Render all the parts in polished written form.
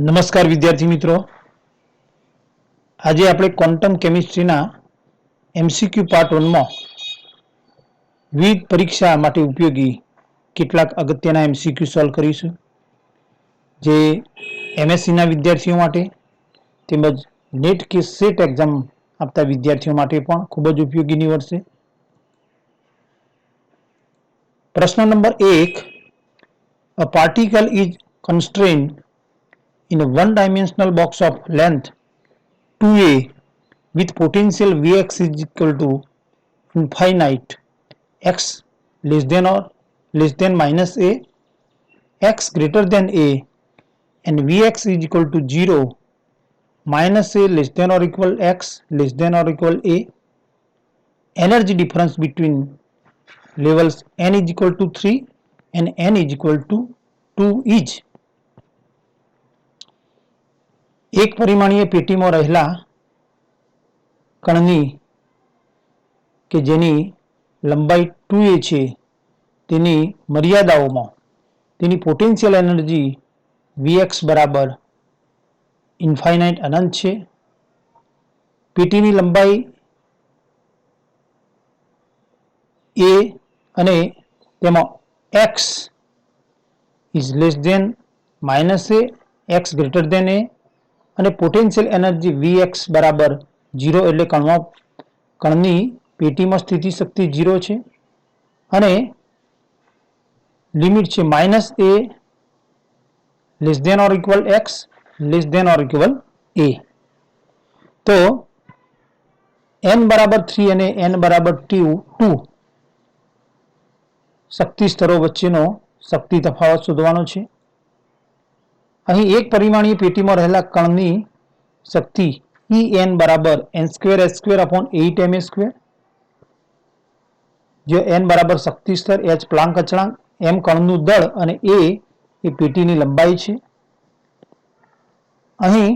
નમસ્કાર વિદ્યાર્થી મિત્રો, આજે આપણે ક્વોન્ટમ કેમિસ્ટ્રીના MCQ પાર્ટ 1 માં વિવિધ પરીક્ષા માટે ઉપયોગી કેટલાક અગત્યના MCQ સોલ્વ કરીશું, જે MSc ના વિદ્યાર્થીઓ માટે તેમજ નેટ કે સેટ એક્ઝામ આપતા વિદ્યાર્થીઓ માટે પણ ખૂબ જ ઉપયોગી નીવડશે. પ્રશ્ન number 1, a particle is constrained in a one-dimensional box of length 2a with potential Vx is equal to infinite, x less than or less than minus a, x greater than a, and Vx is equal to 0, minus a less than or equal x less than or equal a. Energy difference between levels n is equal to 3 and n is equal to 2 is. એક પરિમાણીય પેટીમાં રહેલા કણની કે જેની લંબાઈ 2a છે તેની મર્યાદાઓમાં તેની પોટેન્શિયલ એનર્જી Vx બરાબર ઇન્ફાઇનાઇટ અનંત છે. પેટીની લંબાઈ a અને તેમાં x is less than minus a, x greater than a અને પોટેન્શિયલ એનર્જી Vx બરાબર 0 એટલે કણની પેટીમાં સ્થિતિ શક્તિ 0 છે અને લિમિટ છે minus a less than or equal x less than or equal a. તો n બરાબર 3 અને n બરાબર 2 શક્તિ સ્તરો વચ્ચેનો શક્તિ તફાવત શોધવાનો છે. અહીં એક પરિમાણીય પેટીમાં રહેલા કણની શક્તિ En બરાબર n² अपॉन 8ma², જો n બરાબર શક્તિ સ્તર, h પ્લાન્ક અચળાંક, m કણનું દળ અને a એ પેટીની લંબાઈ છે. અહીં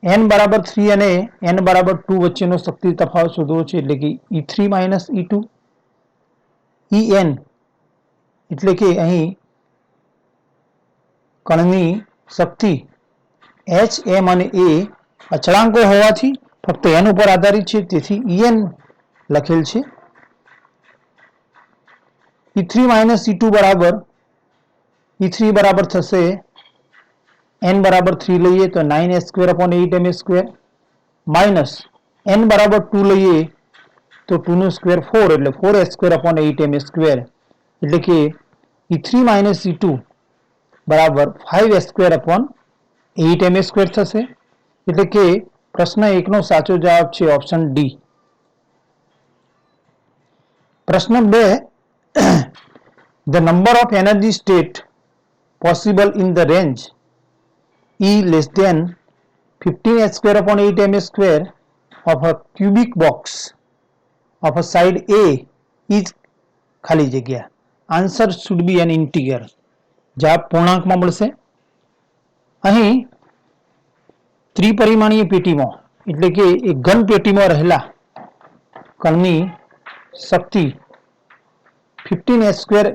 n બરાબર 3 અને n બરાબર 2 વચ્ચેનો શક્તિ તફાવત શોધવો છે, એટલે કે E3 માઇનસ E2. En એટલે કે અહીં કણની શક્તિ h, m અને a અચળાંકો હોવાથી ફક્ત n ઉપર આધારિત છે, તેથી En લખેલ છે. E3 માઇનસ E2 બરાબર E3 બરાબર થશે n બરાબર 3 લઈએ તો 9a² upon 8ma² minus n બરાબર 2 લઈએ તો 2 નો સ્ક્વેર 4 એટલે 4a² अपॉन 8ma², એટલે કે E3 માઇનસ E2 બરાબર 5a² अपॉन 8ma² થશે. એટલે કે પ્રશ્ન 1 નો સાચો જવાબ છે ઓપ્શન ડી. પ્રશ્ન 2, the number of energy state possible in the range E less than 15a² upon 8ma² of a cubic box of a side A is ખાલી જગ્યા. Answer should be an integer. જવાબ પૂર્ણાંકમાં મળશે. અહીં ત્રિપરિમાણીય પેટીમાં એટલે કે એક ઘન પેટીમાં રહેલા કણની શક્તિ 15a²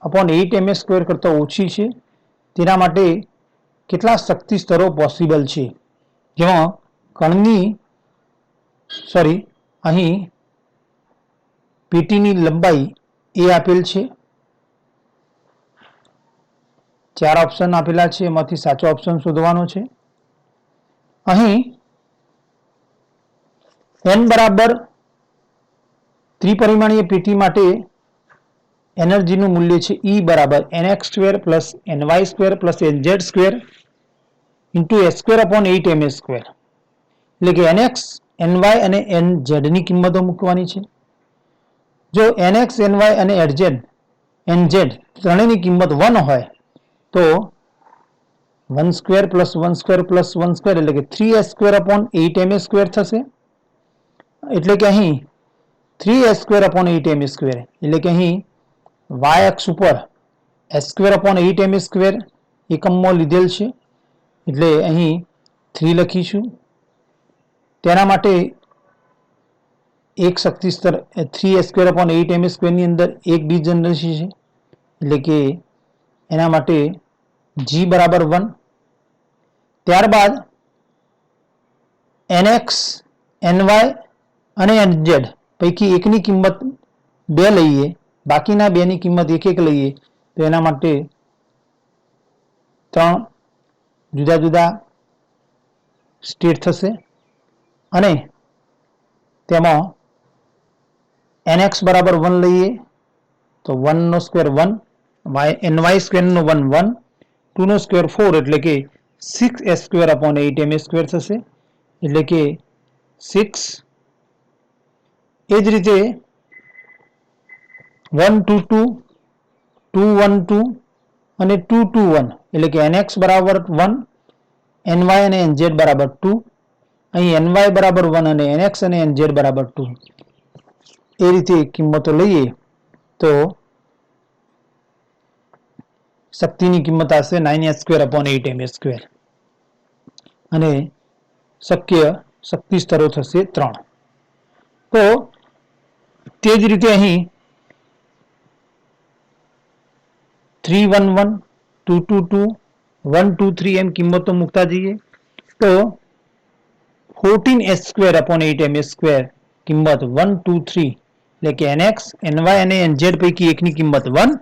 upon 8ma² કરતા ઓછી છે. તેના માટે કેટલા શક્તિ સ્તરો પોસિબલ છે, જેમાં અહીં પેટીની લંબાઈ એ આપેલ છે. 4 ઓપ્શન આપેલા છે, એમાંથી સાચો ઓપ્શન શોધવાનો છે. અહીં n બરાબર ત્રિપરિમાણીય પેટી માટે એનર્જીનું મૂલ્ય છે E બરાબર nx² plus ny² plus nz² into a² upon 8ma². એટલે કે nx, ny અને nz ની કિંમતો મૂકવાની છે. જો nx, ny અને nz ત્રણેયની કિંમત 1 હોય તો 1² પ્લસ 1² પ્લસ 1² એટલે કે 3a² upon 8ma² થશે. એટલે કે અહીં 3a² upon 8ma², એટલે કે અહીં y અક્ષ ઉપર a² upon 8ma² એકમમાં લીધેલ છે, એટલે અહીં 3 લખીશું. તેના માટે એક શક્તિ સ્તર 3a² upon 8ma² ની અંદર એક ડીજનરેસી છે, એટલે કે એના માટે g બરાબર 1. ત્યારબાદ nx ny અને nz પૈકી એકની કિંમત 2 લઈએ, બાકીના બેની કિંમત 1 લઈએ તો એના માટે 3 જુદા જુદા સ્ટેટ થશે અને તેમાં nx બરાબર 1 લઈએ તો 1 નો સ્ક્વેર 1, ny સ્ક્વેર નો 1 1, 2 નો સ્ક્વેર 4 એટલે કે 6s square upon 8m square થશે એટલે કે 6. એ જ રીતે 1 2 2, 2 1 2 અને 2 2 1 એટલે કે nx બરાબર 1, ny અને nz બરાબર 2, અહીં ny બરાબર 1 અને nx અને nz બરાબર 2. એ રીતે કિંમતો લઈએ તો શક્તિની કિંમત આવશે 9s square upon 8m square અને શક્ય શક્તિ સ્તરો થશે 3. તો તે જ રીતે અહીં 3 1 1, 2 2 2, 1 2 3 એમ કિંમતો મૂકતા જઈએ તો 14s square upon 8m square કિંમત 1 2 3 એટલે કે nx ny અને nz પૈકી એકની કિંમત 1,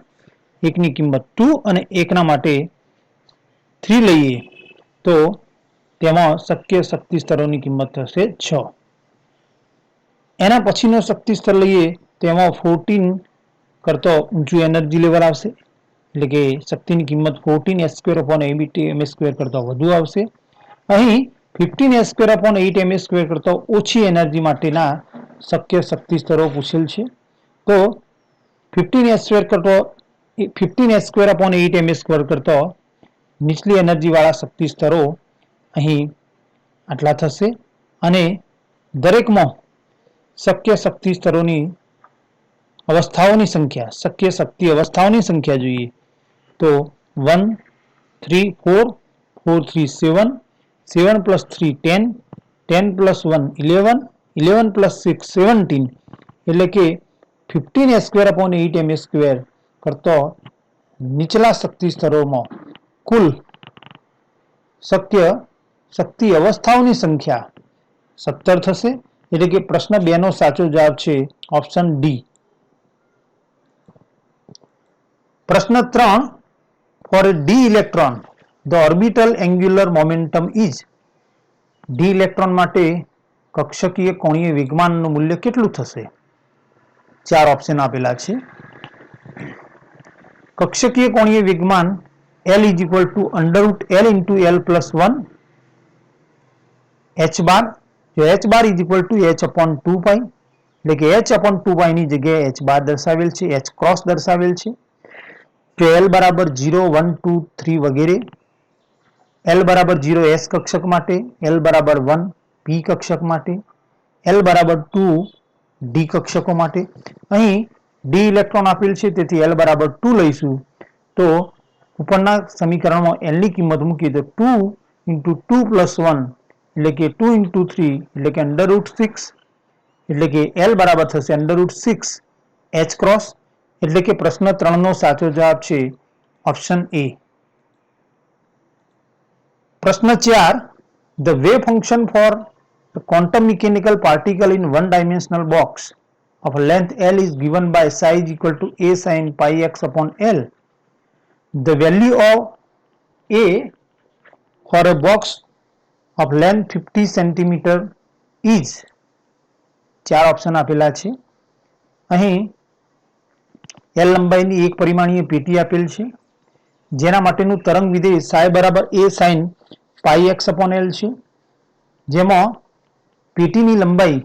એકની કિંમત 2 અને એકના માટે 3 લઈએ તો તેમાં શક્ય શક્તિ સ્તરોની કિંમત થશે 6. એના પછીનો શક્તિ સ્તર લઈએ તેમાં 14 કરતો ઊંચું એનર્જી લેવલ આવશે એટલે કે શક્તિની કિંમત 14s square upon 8m square કરતા વધુ આવશે. અહીં 15s square upon 8m square કરતા ઓછી એનર્જી માટેના શક્ય શક્તિ સ્તરો પૂછેલ છે. તો 15s square upon 8m square કરતા નીચલી એનર્જી વાળા શક્તિ સ્તરો અહીં આટલા થશે અને દરેકમાં શક્ય શક્તિ સ્તરોની અવસ્થાઓની સંખ્યા, શક્ય શક્તિ અવસ્થાઓની સંખ્યા જોઈએ તો 1 3 4, 4 3 7, 7 plus 3 10, 10 plus 1 11, 11 plus 6 17 એટલે કે 15s square upon 8m square કરતા નીચલા શક્તિ સ્તરોમાં કુલ શક્ય શક્તિ અવસ્થાઓની સંખ્યા 17 થશે એટલે કે પ્રશ્ન 2 નો સાચો જવાબ છે ઓપ્શન ડી. પ્રશ્ન 3, for a d electron the orbital angular momentum is. d electron માટે કક્ષકીય કોણીય વેગમાનનું મૂલ્ય કેટલું થશે? 4 ઓપ્શન આપેલા છે. કક્ષકીય કોણીય વેગમાન L is equal to under root L into L plus 1 h bar, જો h bar is equal to h upon 2 pi એટલે કે h upon 2 pi ની જગ્યાએ h bar દર્શાવેલ છે, h cross દર્શાવેલ છે. તો L બરાબર 0 1 2 3 વગેરે, L બરાબર 0 S કક્ષક માટે, L બરાબર 1 P કક્ષક માટે, L બરાબર 2 D કક્ષકો માટે. અહીં D ઇલેક્ટ્રોન આપેલ છે તેથી L બરાબર 2 લઈશું તો ઉપરના સમીકરણમાં L ની કિંમત મૂકીએ તો 2 into 2 plus 1 એટલે કે 2 into 3 એટલે કે under root 6 એટલે કે L બરાબર થશે under root 6 H cross એટલે કે પ્રશ્ન 3 નો સાચો જવાબ છે ઓપ્શન એ. પ્રશ્ન 4, the wave function for the quantum mechanical particle in one dimensional box of length L is given by psi is equal to a sin pi x upon L. The value of a for a box of length 50 cm is. 4 option આપેલા છે. અહીં L લંબાઈની એક પરિમાણીય પેટી આપેલ છે જેના માટેનું તરંગ વિધેય psi બરાબર a sin pi x upon L છે, જેમાં પેટીની લંબાઈ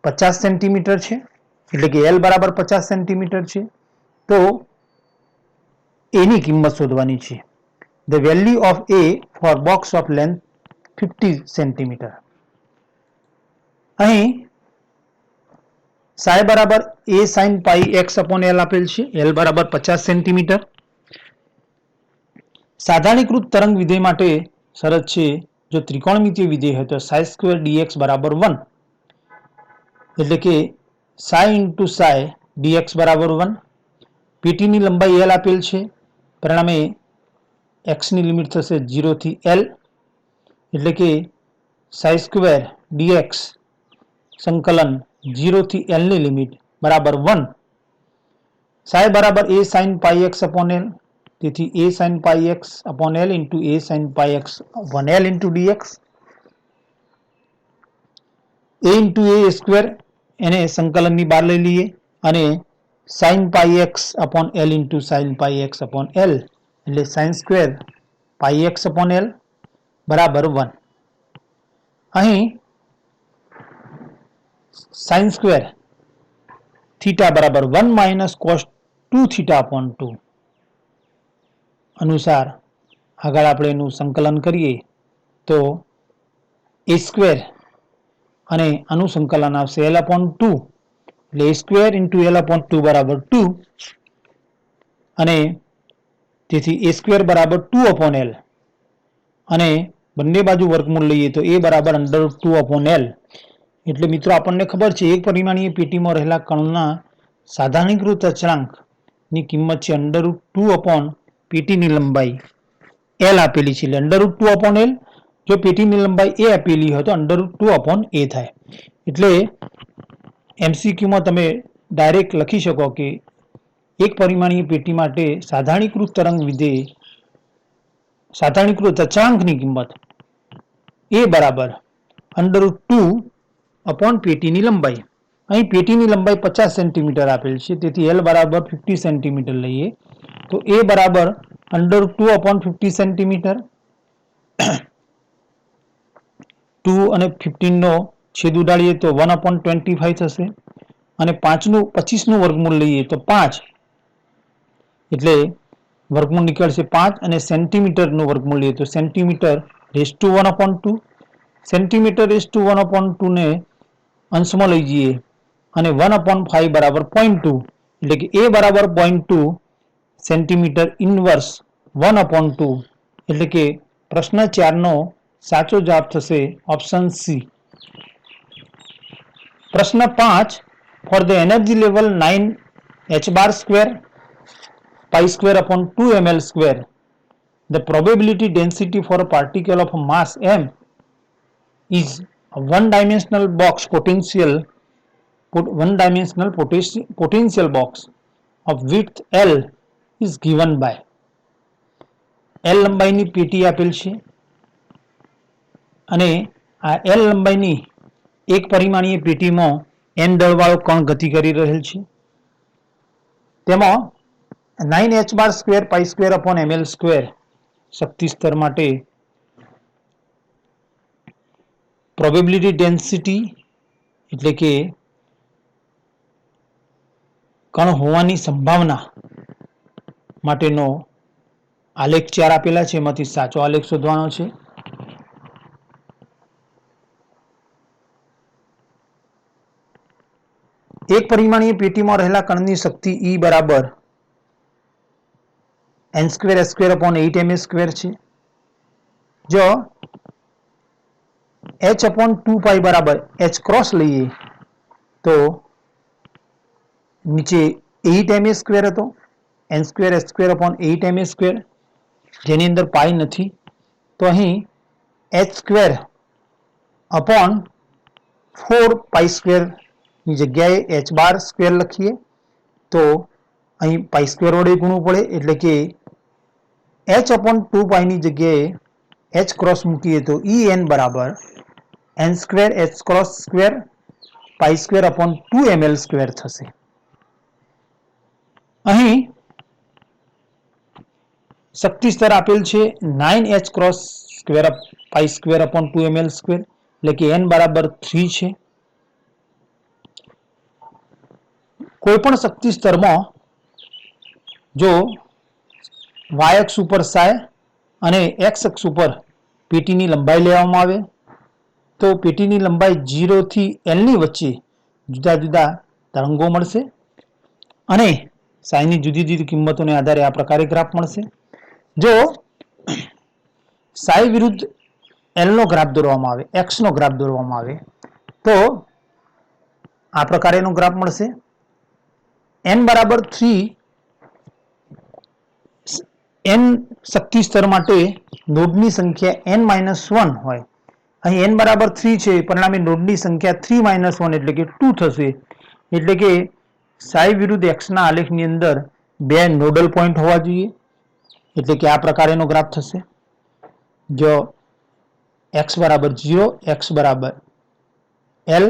50 સેન્ટીમીટર છે એટલે કે L બરાબર 50 સેન્ટીમીટર છે. તો એની કિંમત શોધવાની છે. The value of a for box of length 50 centimetre. અહીં psi બરાબર a sin pi x upon L આપેલ છે, L બરાબર 50 સેન્ટીમીટર. સાધારણીકૃત તરંગ વિધેય માટે શરત છે જો ત્રિકોણમિતીય વિધેય હોય તો psi સ્ક્વેર dx બરાબર 1 એટલે કે psi into psi dx બરાબર 1. પેટીની લંબાઈ L આપેલ છે, પરિણામે x ની લિમિટ થશે 0 થી l એટલે કે psi સ્ક્વેર dx સંકલન 0 થી l ની લિમિટ બરાબર 1 psi બરાબર a sin pi x upon l તેથી a sin pi x upon l into a sin pi x upon l into dx a into a square એને સંકલનની બહાર લઈ લઈએ અને sin pi x upon l into sin pi x upon l એટલે sin square pi x upon l બરાબર 1 અહીં sin square theta બરાબર 1 minus cos 2 theta upon 2 અનુસાર આગળ આપણે એનું સંકલન કરીએ તો a સ્ક્વેર અને આનું સંકલન આવશે l upon 2 એટલે a square into l upon 2 બરાબર 2 અને તેથી a સ્ક્વેર બરાબર 2 upon l અને બંને બાજુ વર્ગમૂળ લઈએ તો a બરાબર under root 2 upon l એટલે મિત્રો આપણને ખબર છે એક પરિમાણીય પેટીમાં રહેલા કણના સાધારણીકૃત અચળાંકની કિંમત છે under root 2 upon પેટીની લંબાઈ l આપેલી છે એટલે under root 2 upon l જો પેટીની લંબાઈ a આપેલી હોય તો under root 2 upon a થાય એટલે MCQ માં તમે ડાયરેક્ટ લખી શકો કે એક પરિમાણીય પેટી માટે સાધારણીકૃત તરંગ વિધેય સાધારણીકૃત અચળાંકની કિંમત a બરાબર under root 2 upon પેટીની લંબાઈ અહીં પેટીની લંબાઈ 50 સેન્ટીમીટર આપેલ છે તેથી l બરાબર 50 સેન્ટીમીટર લઈએ તો a બરાબર under root 2 upon 50 સેન્ટીમીટર 2 અને 15 નો છેદ ઉડાડીએ તો 1 upon 25 થશે અને 25 નું વર્ગમૂળ લઈએ તો 5 એટલે વર્ગમૂળ નીકળશે 5 અને સેન્ટીમીટર નું વર્ગમૂળ લઈએ તો centimetre raise to 1 upon 2 centimetre raise to 1 upon 2 ને અંશમાં લઈ જઈએ અને 1 upon 5 બરાબર 0.2 એટલે કે a બરાબર 0.2 સેન્ટીમીટર ઇનવર્સ 1 upon 2 એટલે કે પ્રશ્ન 4 નો સાચો જવાબ થશે ઓપ્શન સી પ્રશ્ન 5 for the energy level 9 h bar square pi square upon 2 ml square the probability density for a particle of mass m is a one-dimensional potential box of width L is given by L લંબાઈની પેટી આપેલ છે અને આ L લંબાઈની એક પરિમાણીય પેટીમાં n દળવાળો કણ ગતિ કરી રહેલ છે તેમાં 9h bar square pi square upon ml square શક્તિ સ્તર માટે પ્રોબેબિલિટી ડેન્સિટી એટલે કે કણ હોવાની સંભાવના માટેનો આલેખ 4 આપેલા છે એમાંથી સાચો આલેખ શોધવાનો છે એક પરિમાણીય પેટીમાં રહેલા કણની શક્તિ E બરાબર n square s square upon 8 m square છે જો h upon 2 pi બરાબર h cross લઈએ તો નીચે 8 m square હતો n square s square upon 8 m square જેની અંદર પાઈ નથી તો અહીં h square upon 4 pi square ની જગ્યાએ h bar square લખીએ તો અહીં pi square વડે ગુણવું પડે એટલે કે h upon 2 pi ની જગ્યાએ h cross મૂકીએ તો en બરાબર n square h cross square pi square upon 2 ml square થશે અહીં શક્તિ સ્તર આપેલ છે 9h cross square pi square upon 2 ml square એટલે કે n બરાબર 3 છે કોઈપણ શક્તિ સ્તરમાં જો y અક્ષ ઉપર psi અને x અક્ષ ઉપર પેટીની લંબાઈ લેવામાં આવે તો પેટીની લંબાઈ 0 થી l ની વચ્ચે જુદા જુદા તરંગો મળશે અને psi ની જુદી જુદી કિંમતોને આધારે આ પ્રકારે ગ્રાફ મળશે જો psi વિરુદ્ધ l નો ગ્રાફ દોરવામાં આવે x નો ગ્રાફ દોરવામાં આવે તો આ પ્રકારેનો ગ્રાફ મળશે n બરાબર 3 n શક્તિ સ્તર માટે નોડની સંખ્યા n-1 હોય. અહીં n બરાબર 3 છે, પરિણામે નોડની સંખ્યા 3-1 એટલે કે 2 થશે. એટલે કે સાઈ વિરુદ્ધ x ના આલેખની અંદર બે નોડલ પોઈન્ટ હોવા જોઈએ. એટલે કે આ પ્રકારેનો ગ્રાફ થશે. જો x બરાબર 0, x બરાબર l,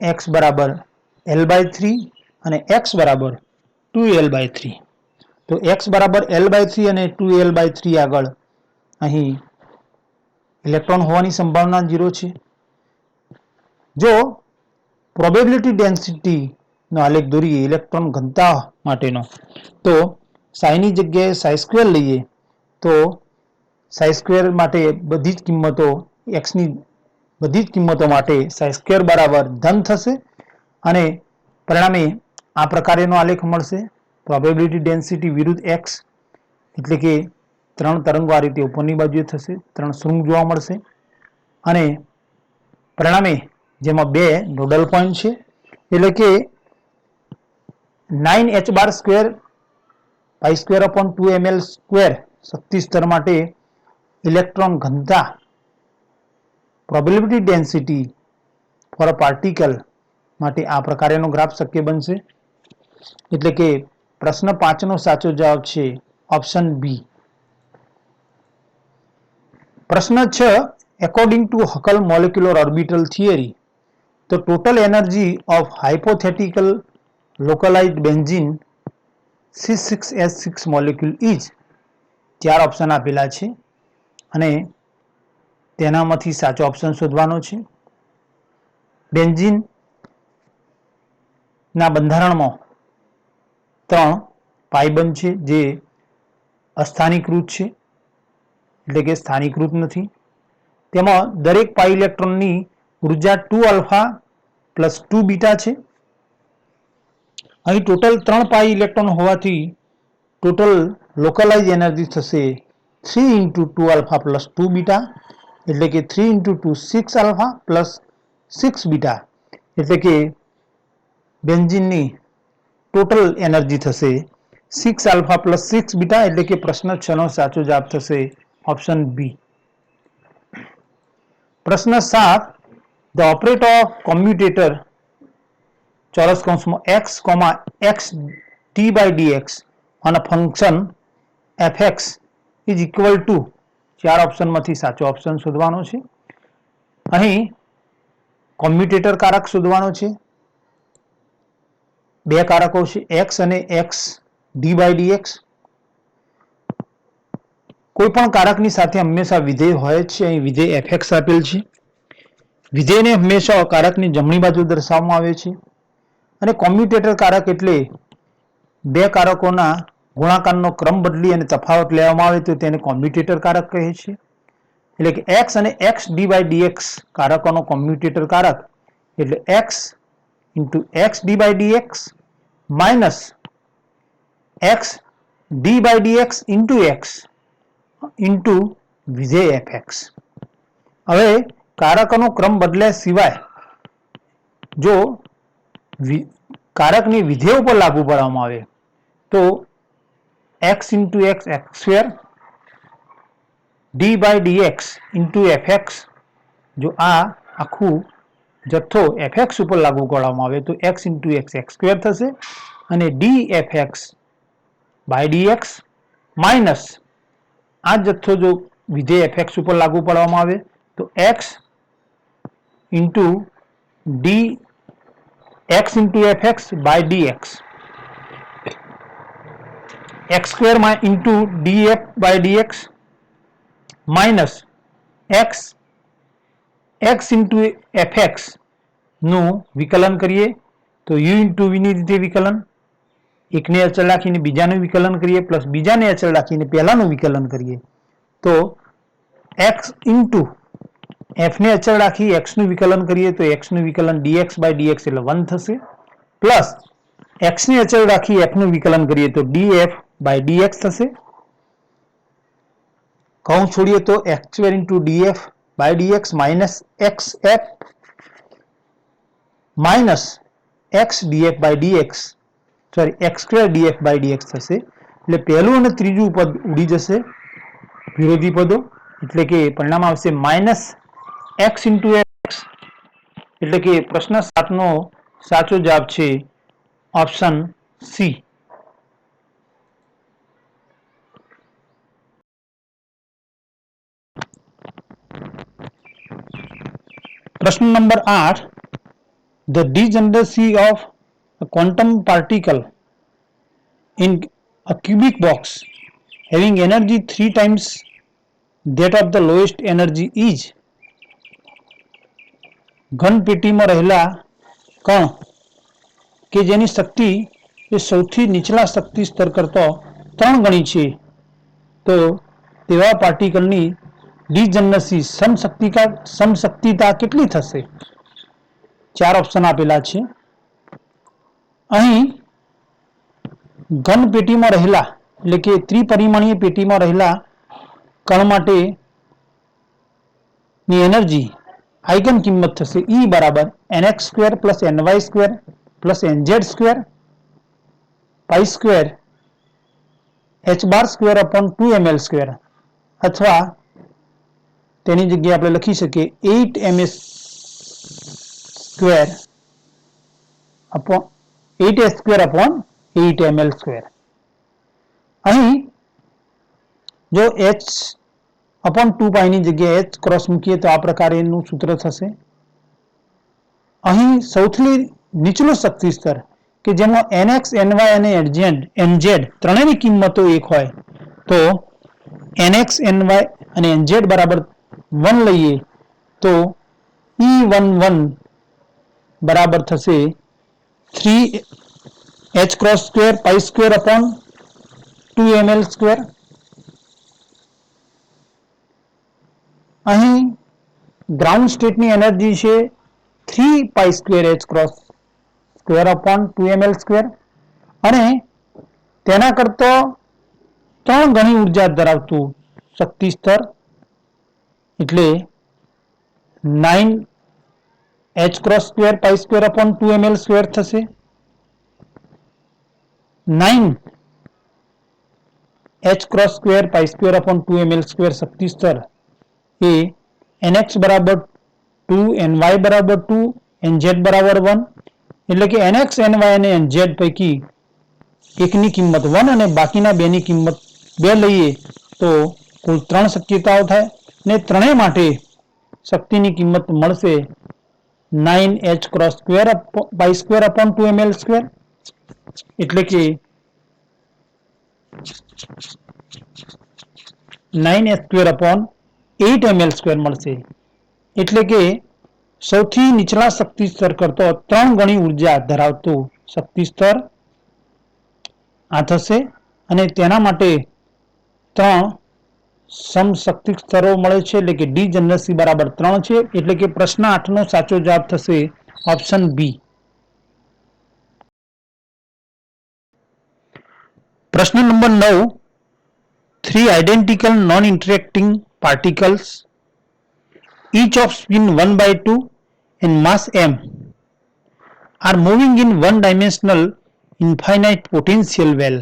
x બરાબર l/3 અને x બરાબર 2l/3. તો x બરાબર l/3 અને 2l/3 આગળ અહીં ઇલેક્ટ્રોન હોવાની સંભાવના 0 છે. જો પ્રોબેબિલિટી ડેન્સિટી નો આલેખ દોરીએ ઇલેક્ટ્રોન ઘનતા માટેનો, તો સાઈની જગ્યાએ સાઈ સ્ક્વેર લઈએ તો સાઈ સ્ક્વેર માટે બધી જ કિંમતો x ની બધી જ કિંમતો માટે સાઈ સ્ક્વેર બરાબર ધન થશે અને પરિણામે આ પ્રકારેનો આલેખ મળશે. પ્રોબેબિલિટી ડેન્સિટી વિરુદ્ધ x એટલે કે ત્રણ તરંગો આ રીતે ઉપરની બાજુએ થશે, ત્રણ શૃંગ જોવા મળશે અને પરિણામે જેમાં બે નોડલ પોઈન્ટ છે એટલે કે 9h bar square pi square upon 2ml square શક્તિ સ્તર માટે ઇલેક્ટ્રોન ઘનતા probability density for a particle માટે આ પ્રકારેનો ગ્રાફ શક્ય બનશે. એટલે કે પ્રશ્ન 5 નો સાચો જવાબ છે ઓપ્શન બી. પ્રશ્ન 6, according to Huckel molecular orbital theory, the total energy of hypothetical localized benzene C6H6 molecule is. 4 option આપેલા છે અને તેનામાંથી સાચો ઓપ્શન શોધવાનો છે. બેન્ઝીન ના બંધારણમાં 3 પાઈ બંધ છે જે અસ્થાનીકૃત છે એટલે કે સ્થાનીકૃત નથી. તેમાં દરેક પાઈ ઇલેક્ટ્રોનની ઉર્જા 2 આલ્ફા પ્લસ 2 બીટા છે. અહીં ટોટલ 3 પાઈ ઇલેક્ટ્રોન હોવાથી ટોટલ લોકલાઇઝ એનર્જી થશે 3 into 2 alpha plus 2 beta એટલે કે 3 into 2 6 alpha plus 6 beta એટલે કે બેન્ઝીનની ટોટલ એનર્જી થશે 6 alpha plus 6 beta એટલે કે પ્રશ્ન 6 નો સાચો જવાબ થશે ઓપ્શન બી. પ્રશ્ન 7, the operator of commutator ચોરસ કૌંસમાં x, x d/dx on a function fx is equal to 4 ઓપ્શનમાંથી સાચો ઓપ્શન શોધવાનો છે. અહીં કોમ્યુટેટર કારક શોધવાનો છે. બે કારકો છે x અને x d/dx. કોઈ પણ કારકની સાથે હંમેશા વિધેય હોય છે. અહીં વિધેય fx આપેલ છે. વિધેયને હંમેશા કારકની જમણી બાજુ દર્શાવવામાં આવે છે અને કોમ્યુટેટર કારક એટલે બે કારકોના ગુણાકારનો ક્રમ બદલી અને તફાવત લેવામાં આવે તો તેને કોમ્યુટેટર કારક કહે છે. એટલે કે x અને x d/dx કારકોનો કોમ્યુટેટર કારક એટલે x into x d/dx minus x d/dx into x into વિધેય fx. હવે કારકોનો ક્રમ બદલ્યા સિવાય જો કારકની વિધેય ઉપર લાગુ પાડવામાં આવે તો x into x x square d/dx into fx જો આ આખું જથ્થો fx ઉપર લાગુ કરવામાં આવે તો x into x x square થશે અને dfx by dx minus આ જથ્થો જો વિધેય fx ઉપર લાગુ પાડવામાં આવે તો x into x into fx by dx x square into df by dx minus x into fx નું વિકલન કરીએ તો u into v ની રીતે વિકલન, એકને અચળ રાખીને બીજાનું વિકલન કરીએ પ્લસ બીજાને અચળ રાખીને પહેલાનું વિકલન કરીએ તો x into f ને અચળ રાખી x નું વિકલન કરીએ તો x નું વિકલન dx by dx એટલે 1 થશે પ્લસ x ને અચળ રાખી f નું વિકલન કરીએ તો df by dx થશે. કૌંસ છોડીએ તો x square into df by dx minus xf minus x df by dx sorry x square df by dx થશે એટલે પહેલું અને ત્રીજું પદ ઉડી જશે, વિરોધી પદો, એટલે કે પરિણામ આવશે -x × x. એટલે કે પ્રશ્ન 7 નો સાચો જવાબ છે ઓપ્શન સી. પ્રશ્ન number 8. The degeneracy of a quantum particle in a cubic box having energy 3 times that of the lowest energy is. ઘન પેટીમાં રહેલા કણ કે જેની શક્તિ એ સૌથી નીચલા શક્તિ સ્તર કરતો 3 ગણી છે, તો તેવા પાર્ટિકલની ડિજનરસી સમશક્તિતા કેટલી થશે? 4 ઓપ્શન આપેલા છે. અહીં ઘન પેટીમાં રહેલા એટલે કે ત્રિપરિમાણીય પેટીમાં રહેલા કણ માટે ની એનર્જી આઇગન કિંમત થશે E બરાબર nx² + ny² + nz² π² h² / 2ml², અથવા તેની જગ્યાએ આપણે લખી શકીએ 8h²/8ml². અહીં જો h/2π ની જગ્યાએ h ક્રોસ મૂકીએ તો આ પ્રકારેનું સૂત્ર થશે. અહીં સૌથી નીચલું શક્તિ સ્તર કે જેમાં nx, ny અને nz ત્રણેયની કિંમતો 1 હોય, તો nx, ny અને nz બરાબર 1 લઈએ તો E11 બરાબર થશે 3h² π² / 2ml². અહીં ગ્રાઉન્ડ સ્ટેટની એનર્જી છે 3π²h² / 2ml², અને તેના કરતા 3 ગણી ઉર્જા ધરાવતું શક્તિ સ્તર એટલે 9h² π² / 2ml² થશે. 9h² π² / 2ml² શક્તિ સ્તર એ nx બરાબર 2, ny બરાબર 2, nz બરાબર 1, એટલે કે nx, ny અને nz પૈકી એકની કિંમત 1 અને બાકીના બેની કિંમત 2 લઈએ તો કુલ 3 શક્યતાઓ થાય, ને ત્રણેય માટે શક્તિની કિંમત મળશે 9h² π² / 2ml², એટલે કે 9h² / 8ml² મળશે. એટલે કે સૌથી નીચલા શક્તિ સ્તર કરતો 3 ગણી ઉર્જા ધરાવતું શક્તિ સ્તર આ થશે, અને તેના માટે 3 સમશક્તિ સ્તરો મળે છે, એટલે કે ડિજનરસી બરાબર 3 છે. એટલે કે પ્રશ્ન 8 નો સાચો જવાબ થશે ઓપ્શન બી. પ્રશ્ન number 9. 3 identical non-interacting particles, each of spin 1/2 and mass m, are moving in one-dimensional infinite potential well,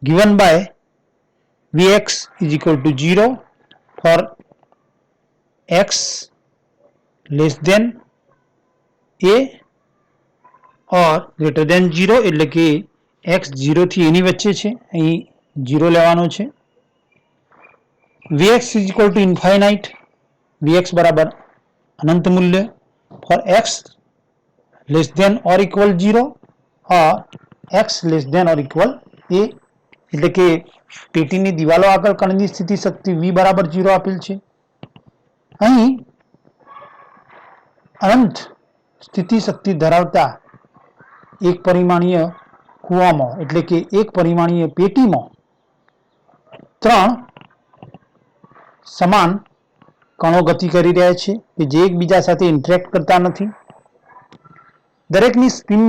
given by Vx = 0 for x less than a or greater than 0, એટલે કે x 0 થી a ની વચ્ચે છે, અહીં 0 લેવાનો છે. Vx = infinite, Vx બરાબર અનંત મૂલ્ય for x less than or equal 0 or x less than or equal a, એટલે કે પેટીની દિવાલો આગળ કણની સ્થિતિ શક્તિ V બરાબર 0 આપેલ છે. અહીં અનંત સ્થિતિ શક્તિ ધરાવતા એક પરિમાણીય કૂવામાં એટલે કે એક પરિમાણીય પેટીમાં 3 સમાન કણો ગતિ કરી રહ્યા છે કે જે એકબીજા સાથે ઇન્ટરેક્ટ કરતા નથી. દરેકની સ્પિન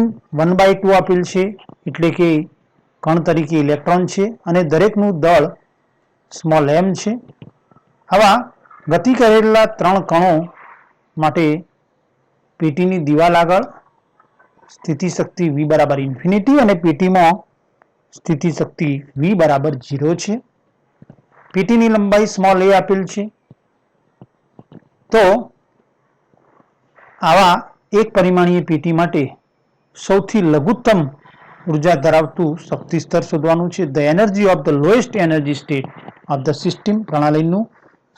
1/2 આપેલ છે, એટલે કે કણ તરીકે ઇલેક્ટ્રોન છે, અને દરેકનું દળ સ્મોલ m છે. આવા ગતિ કરેલા 3 કણો માટે પેટીની દિવાલ આગળ સ્થિતિ શક્તિ V બરાબર ઇન્ફિનિટી અને પેટીમાં સ્થિતિ શક્તિ V બરાબર 0 છે. પીટીની લંબાઈ સ્મોલ a આપેલ છે. તો આવા એક પરિમાણીય પીટી માટે સૌથી લઘુત્તમ ઉર્જા ધરાવતું શક્તિ સ્તર શોધવાનું છે. The energy of the lowest energy state of the system, પ્રણાલીનું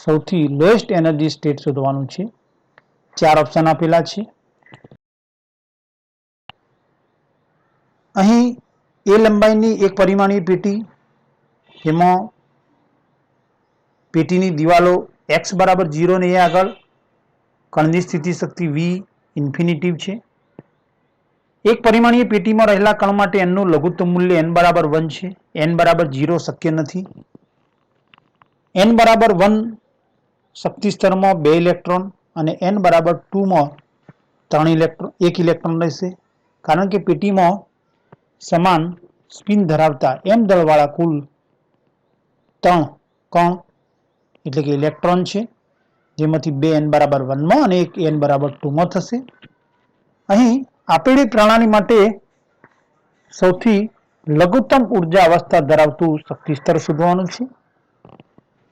સૌથી લોએસ્ટ એનર્જી સ્ટેટ શોધવાનું છે. 4 ઓપ્શન આપેલા છે. અહીં એ લંબાઈની એક પરિમાણીય પેટી, એમાં પેટીની દિવાલો x બરાબર 0 ને એ આગળ કણની સ્થિતિ શક્તિ V ઇન્ફિનિટિવ છે. એક પરિમાણીય પેટીમાં રહેલા કણ માટે n નું લઘુત્તમ મૂલ્ય n બરાબર 1 છે. n બરાબર 0 શક્ય નથી. n બરાબર 1 શક્તિ સ્તરમાં 2 ઇલેક્ટ્રોન અને n બરાબર 2 માં 1 ઇલેક્ટ્રોન રહેશે. કારણ કે પેટીમાં સમાન સ્પિન ધરાવતા m દળવાળા કુલ 3 કણ એટલે કે ઇલેક્ટ્રોન છે, જેમાંથી 2 n બરાબર 1 માં અને 1 n બરાબર 2 માં થશે. અહીં આપેલી પ્રણાલી માટે સૌથી લઘુત્તમ ઉર્જા અવસ્થા ધરાવતું શક્તિ સ્તર શોધવાનું છે.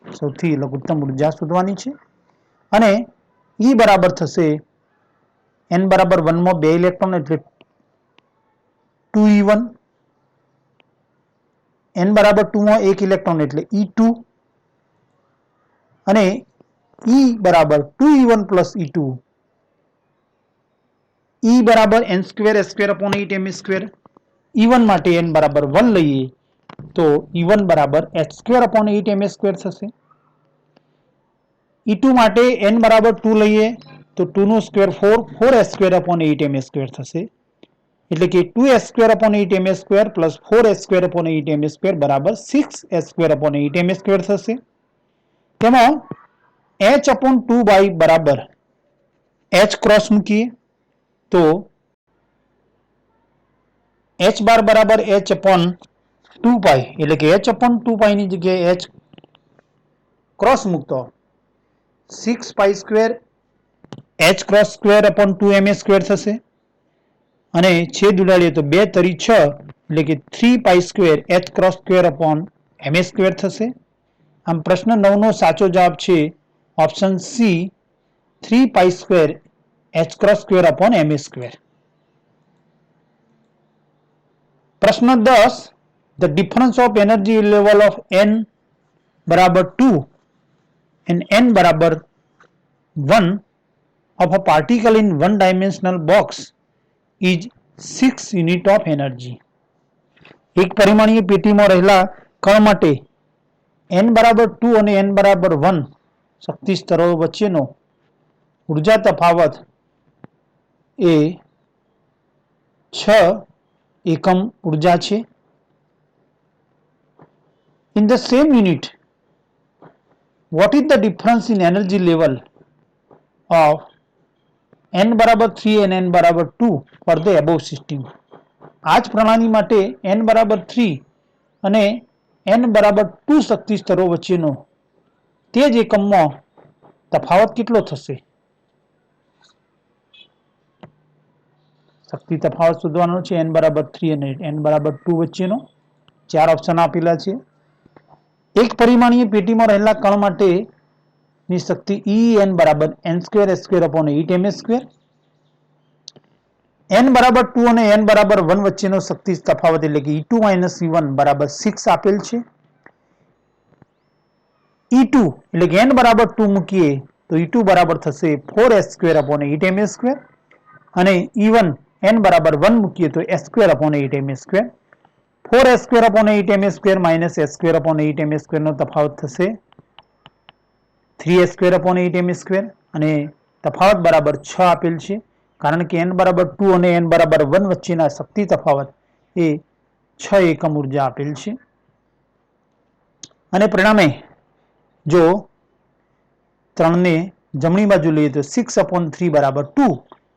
સૌથી લઘુત્તમ ઉર્જા શોધવાની છે અને E બરાબર થશે n બરાબર 1 માં 2 ઇલેક્ટ્રોન એટલે 2e1, n બરાબર 2 માં 1 ઇલેક્ટ્રોન એટલે e2 અને E બરાબર 2e1 પ્લસ e2. E બરાબર n square s² upon 8m². E1 માટે n બરાબર 1 લઈએ તો E1 બરાબર h² upon 8m² થશે. E2 માટે n બરાબર 2 લઈએ તો 2 નો સ્ક્વેર 4s² upon 8m² થશે. એટલે કે 2s² upon 8m² plus 4s² upon 8m² બરાબર 6s² upon 8m² થશે. તેમાં h upon 2y બરાબર h ક્રોસ મૂકીએ તો h બાર બરાબર h upon 2 એટલે કે h upon 2 ની જગ્યાએ h ક્રોસ મૂકતો 6 h cross square upon 2m² થશે અને છેદ ઉડાડીએ તો 2 તરી 6 એટલે કે 3 h cross square upon m² થશે. આમ પ્રશ્ન 9 નો સાચો જવાબ છે option C 3 h cross square upon m². પ્રશ્ન 10, the difference of energy level of n બરાબર 2 and n બરાબર 1 of a particle in one dimensional box is 6 unit of energy. એક પરિમાણીય પેટીમાં રહેલા કણ માટે n બરાબર 2 અને n બરાબર 1 શક્તિ સ્તરો વચ્ચેનો ઉર્જા તફાવત એ 6 એકમ ઉર્જા છે. In the same unit, what is the difference in energy level of n બરાબર 3 and n બરાબર 2 for the above system? આ જ પ્રણાલી માટે n બરાબર 3 અને n બરાબર 2 શક્તિ સ્તરો વચ્ચેનો તે જ એકમમાં તફાવત કેટલો થશે? શક્તિ તફાવત શોધવાનો છે n બરાબર 3 અને n બરાબર 2 વચ્ચેનો. 4 ઓપ્શન આપેલા છે. એક પરિમાણીય પેટીમાં રહેલા કણ માટે ની શક્તિ En બરાબર n² s² upon 8m². n બરાબર 2 અને n બરાબર 1 વચ્ચેનો શક્તિ તફાવત એટલે કે E2 E1 બરાબર 6 આપેલ છે. E2 એટલે કે n બરાબર 2 મૂકીએ તો E2 બરાબર થશે 4s² upon 8m² અને E1 n બરાબર 1 મૂકીએ તો s² upon 8m². 4s² upon 8m² minus s² upon 8m² નો તફાવત થશે 3s² upon 8m² અને તફાવત બરાબર 6 આપેલ છે. કારણ કે n બરાબર 2 અને n બરાબર 1 વચ્ચેના શક્તિ તફાવત એ 6 એકમ ઉર્જા આપેલ છે. અને પરિણામે જો 3 ને જમણી બાજુ લઈએ તો 6 upon 3 બરાબર 2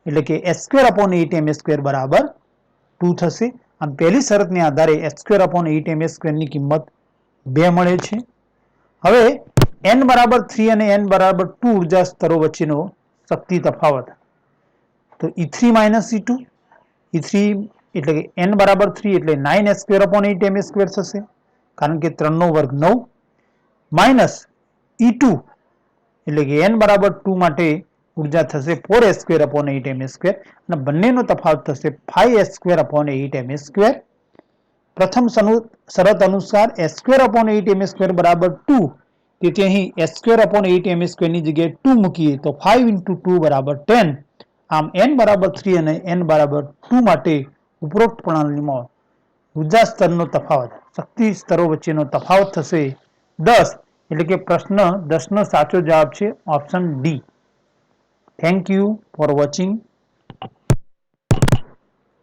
એટલે કે s² upon 8m² બરાબર 2 થશે. આમ પહેલી શરતને આધારે s² upon 8m² ની કિંમત 2 મળે છે. હવે n બરાબર 3 અને n બરાબર 2 ઉર્જા સ્તરો વચ્ચેનો શક્તિ તફાવત તો E3 E2, E3 એટલે કે n બરાબર 3 એટલે 9s² થશે, કારણ કે 3 નો વર્ગ 9, માઇનસ E2 એટલે કે n બરાબર 2 માટે ઉર્જા થશે 4s²/8 અને બંનેનો તફાવત થશે 5s²/8 પ્રથમ શરત અનુસાર s²/8 બરાબર 2, તેથી અહીં s²/8 ની જગ્યાએ 2 મૂકીએ તો 5 × 2 બરાબર 10. આમ n બરાબર 3 અને n બરાબર 2 માટે ઉપરોક્ત પ્રણાલીમાં ઉર્જા સ્તરનો તફાવત, શક્તિ સ્તરો વચ્ચેનો તફાવત થશે 10, એટલે કે પ્રશ્ન 10 નો સાચો જવાબ છે option D. Thank you for watching.